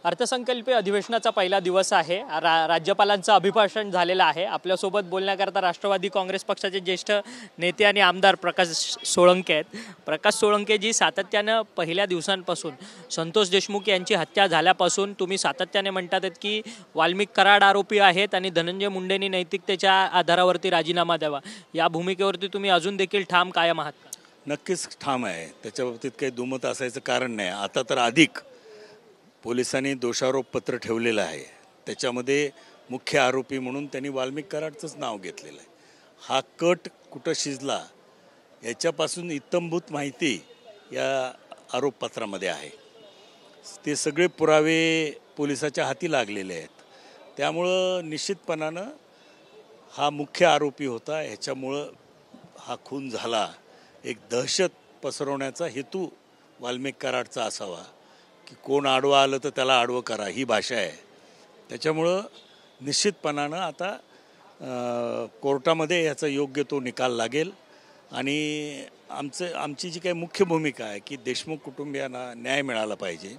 अर्थसंकल्पीय अधिवेशनाचा पहिला दिवस आहे। राज्यपालांचं अभिभाषण झालेलं आहे। आपल्यासोबत बोलण्याकरता राष्ट्रवादी काँग्रेस पक्षाचे ज्येष्ठ नेते आणि आमदार प्रकाश सोळंके आहेत। प्रकाश सोळंके जी सातत्याने पहिल्या दिवसांपासून संतोष देशमुख यांची हत्या झाल्यापासून तुम्ही सातत्याने म्हणतात की वाल्मिक कराड आरोपी आहेत आणि धनंजय मुंडेंनी नैतिकतेच्या आधारावरती राजीनामा द्यावा, या भूमिकेवरती तुम्ही अजून देखील ठाम कायम आहात? नक्कीच ठाम आहे। त्याच्या बाबतीत काही दुमत असायचं कारण नाही। आता तर अधिक पोलिसांनी दोषारोप पत्र ठेवलेलं आहे। त्याच्यामध्ये मुख्य आरोपी म्हणून त्यांनी वाल्मिक कराडचंच नाव घेतलेलं आहे। हा कट कुठं शिजला याच्यापासून इत्थंभूत माहिती या आरोपपत्रामध्ये आहे। ते सगळे पुरावे पोलिसाच्या हाती लागलेले आहेत। त्यामुळं निश्चितपणानं हा मुख्य आरोपी होता, ह्याच्यामुळं हा खून झाला। एक दहशत पसरवण्याचा हेतू वाल्मिक कराडचा असावा की कोण आडवा आलं तर त्याला आडवं करा, ही भाषा आहे। त्याच्यामुळं निश्चितपणानं आता कोर्टामध्ये याचा योग्य तो निकाल लागेल आणि आमची जी काही मुख्य भूमिका आहे की देशमुख कुटुंबियांना न्याय मिळाला पाहिजे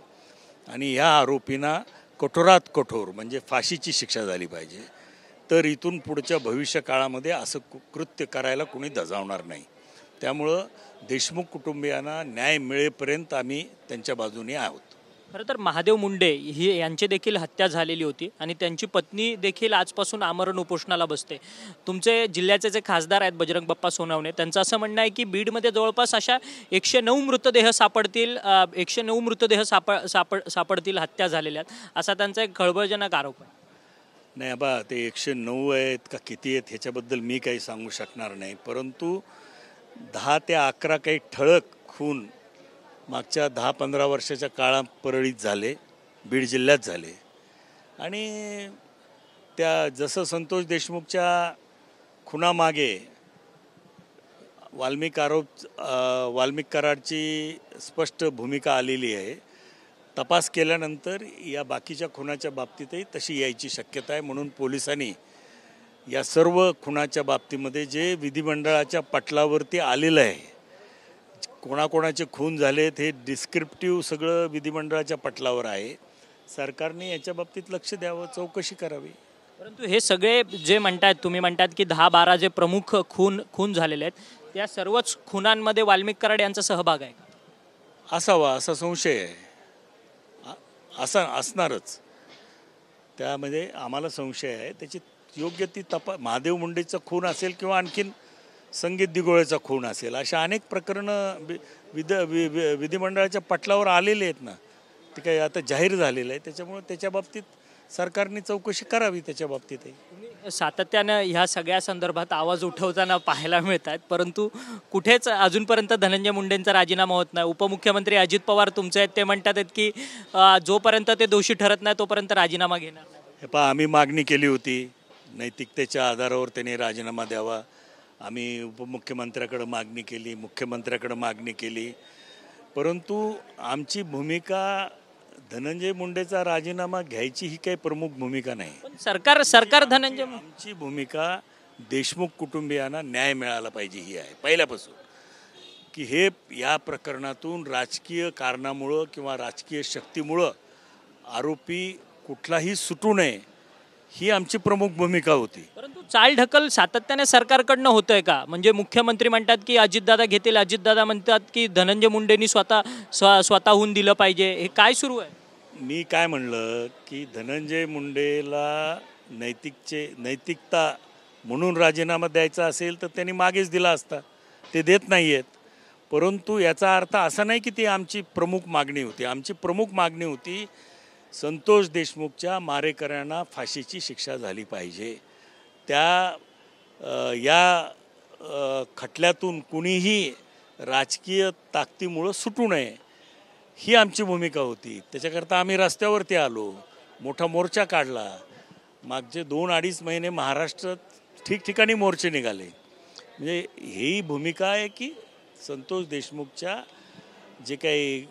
आणि ह्या आरोपींना कठोरात कठोर म्हणजे फाशीची शिक्षा झाली पाहिजे। तर इथून पुढच्या भविष्य काळामध्ये असं कृत्य करायला कोणी दजावणार नाही। त्यामुळं देशमुख कुटुंबियांना न्याय मिळेपर्यंत आम्ही त्यांच्या बाजूने आहोत। खरं तर महादेव मुंडे ही यांची देखील हत्या झालेली होती आणि त्यांची पत्नी देखील आजपासून आमरण उपोषणाला बसते। तुमचे जिल्ह्याचे जे खासदार आहेत बजरंग बाप्पा सोनवणे, त्यांचं असं म्हणणं आहे की बीडमध्ये जवळपास अशा 109 मृतदेह सापडतील, 109 मृतदेह सापडतील हत्या झालेल्या, असा त्यांचा एक खळबळजनक आरोप आहे। नाही बा, ते 109 आहेत का किती आहेत ह्याच्याबद्दल मी काही सांगू शकणार नाही, परंतु 10 ते 11 काही ठळक खून मागच्या 10-15 वर्षाच्या काळात परळीत झाले, बीड जिल्ह्यात झाले। आणि त्या जसं संतोष देशमुखच्या खुनामागे वाल्मिक कराडची स्पष्ट भूमिका आलेली आहे। तपास केल्यानंतर या बाकीच्या खुनाच्या बाबतीतही तशी यायची शक्यता आहे। म्हणून पोलिसांनी या सर्व खुनाच्या बाबतीमध्ये जे विधिमंडळाच्या पटलावरती आलेलं आहे, कोणाकोणाचे खून झालेत हे डिस्क्रिप्टिव्ह सगळं विधिमंडळाच्या पटलावर आहे। सरकारने याच्या बाबतीत लक्ष द्यावं, चौकशी करावी। परंतु हे सगळे जे म्हणतात, तुम्ही म्हणतात की 10-12 जे प्रमुख खून झालेले आहेत, त्या सर्वच खुनांमध्ये वाल्मिक कराड यांचा सहभाग आहे? असावा असा संशय आहे, असा असणारच। त्यामध्ये आम्हाला संशय आहे, त्याची योग्य ती महादेव मुंडेचा खून असेल किंवा आणखीन संगीत दिगोळेचा खून असेल, अशा अनेक प्रकरणं विधिमंडळाच्या पटलावर आलेले आहेत ना, ते काही आता जाहीर झालेलं आहे। त्याच्यामुळे त्याच्या बाबतीत सरकारने चौकशी करावी त्याच्या बाबतीतही। सातत्यानं ह्या सगळ्या संदर्भात आवाज उठवताना पाहायला मिळत आहेत, परंतु कुठेच अजूनपर्यंत धनंजय मुंडेंचा राजीनामा होत नाही। उपमुख्यमंत्री अजित पवार तुमचे आहेत, ते म्हणतात की जोपर्यंत ते दोषी ठरत नाही तोपर्यंत राजीनामा घेणार नाही। हे पहा, आम्ही मागणी केली होती नैतिकतेच्या आधारावर त्यांनी राजीनामा द्यावा। आम्ही उपमुख्यमंत्र्याकडे मागणी केली, मुख्यमंत्र्याकडे मागणी केली, परंतु आमची भूमिका धनंजय मुंडेचा राजीनामा घ्यायची ही काही प्रमुख भूमिका नाही। सरकार धनंजय आमची भूमिका देशमुख कुटुंबियांना न्याय मिळाला पाहिजे ही आहे पहिल्यापासून, की हे या प्रकरणातून राजकीय कारणामुळं किंवा राजकीय शक्तीमुळं आरोपी कुठलाही सुटू नये, ही आमची प्रमुख भूमिका होती। परंतु चालढकल सातत्याने सरकारकडनं होतंय का? म्हणजे मुख्यमंत्री म्हणतात की अजितदादा घेतील, अजितदादा म्हणतात की धनंजय मुंडेंनी स्वतःहून दिलं पाहिजे, हे काय सुरू आहे? मी काय म्हणलं की धनंजय मुंडेला नैतिकता म्हणून राजीनामा द्यायचा असेल तर त्यांनी मागेच दिला असता, ते देत नाही आहेत। परंतु याचा अर्थ असा नाही की ती आमची प्रमुख मागणी होती। आमची प्रमुख मागणी होती संतोष देशमुखच्या मारेकऱ्यांना फाशीची शिक्षा झाली पाहिजे। या खटल्यातून कुणीही राजकीय ताकदीमुळं सुटू नये, ही आमची भूमिका होती। त्याच्याकरता आम्ही रस्त्यावरती आलो, मोठा मोर्चा काढला। मागचे 2-2.5 महिने महाराष्ट्रात ठिकठिकाणी मोर्चे निघाले। म्हणजे ही भूमिका आहे की संतोष देशमुखच्या जे काही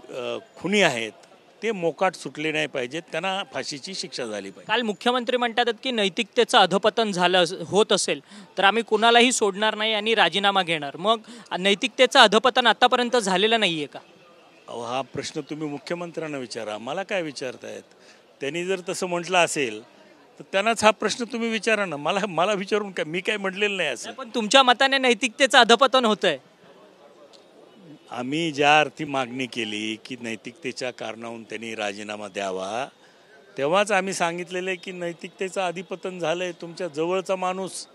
खुनी आहेत ते मोकाट सुटले नाही पाहिजेत, त्यांना फाशीची शिक्षा झाली पाहिजे। काल मुख्यमंत्री म्हणतात की नैतिकतेचं अधपतन होत असेल तर आम्ही कुणालाही सोडणार नाही आणि राजीनामा घेणार। मग नैतिकतेचं अधपतन आतापर्यंत झालेलं नाहीये का? हा प्रश्न तुम्ही मुख्यमंत्र्यांना विचारा, मला काय विचारतायत? त्यांनी जर तसं म्हटलं असेल तर त्यांनाच हा प्रश्न तुम्ही विचारा ना. मला विचारून काय, मी काय म्हटलेलं नाही असं. पण तुमच्या मताने नैतिकतेचं अधपतन होतंय. आम्ही ज्या अर्थी मागणी केली की नैतिकतेच्या कारणावरून त्यांनी राजीनामा द्यावा, तेव्हाच आम्ही सांगितलेलं आहे की नैतिकतेचं अधिपतन झालंय. तुमच्या जवळचा माणूस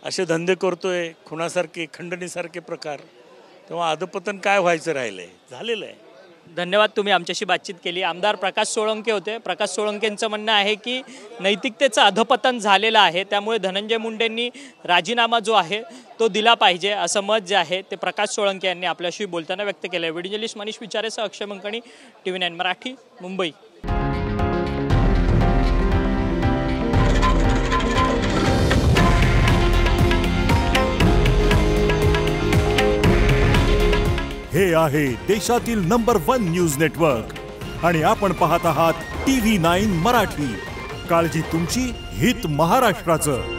असे धंदे करतोय, खुनासारखे, खंडणीसारखे प्रकार, तेव्हा अधपतन काय व्हायचं राहिलंय, झालेलं आहे. धन्यवाद, तुम्ही आमच्याशी बातचीत केली. आमदार प्रकाश सोळंके होते. प्रकाश सोळंकेंचं म्हणणं आहे की नैतिकतेचं अधपतन झालेलं आहे, त्यामुळे धनंजय मुंडेंनी राजीनामा जो आहे तो दिला पाहिजे, असं मत जे आहे ते प्रकाश सोळंके यांनी आपल्याशी बोलताना व्यक्त केलं आहे. व्हिडिओ जर्नलिस्ट मनीष विचारेसह अक्षय मंकणी, TV9 मराठी, मुंबई. हे आहे देशातील नंबर 1 न्यूज नेटवर्क आणि आपण पाहत आहात TV9 मराठी. काळजी तुमची, हित महाराष्ट्राचं.